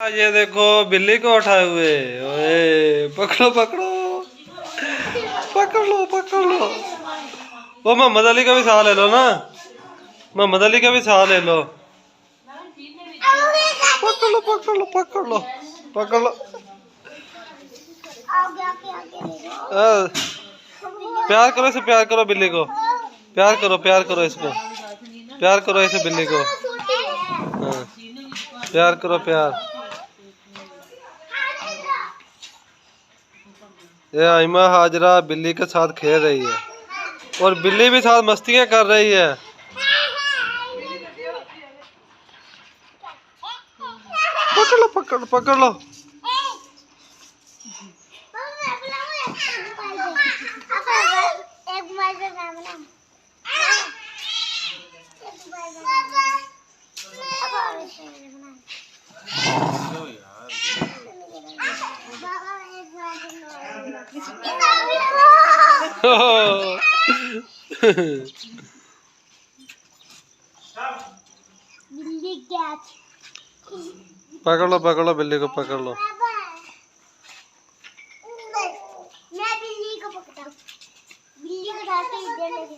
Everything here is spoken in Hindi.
ये देखो बिल्ली को उठाए हुए। ओए पकड़ो पकड़ो पकड़ लो पकड़ लो। ओ मोहम्मद अली का भी साथ ले लो ना, मोहम्मद अली का भी साथ ले लो। पकड़ लो पकड़ लो पकड़ लो पकड़ लो। प्यार करो इसे, प्यार करो बिल्ली को, प्यार करो इसको, प्यार करो इसे बिल्ली को। हाँ प्यार करो प्यार। ये आइमा हाजरा बिल्ली के साथ खेल रही है और बिल्ली भी साथ मस्तियां कर रही है। पकड़ लो पकड़ लो पकड़ लो। पकड़ लो बिल्ली को पकड़ लो। मैं बिल्ली को पकड़ता हूँ, बिल्ली को डालते इधर लगे।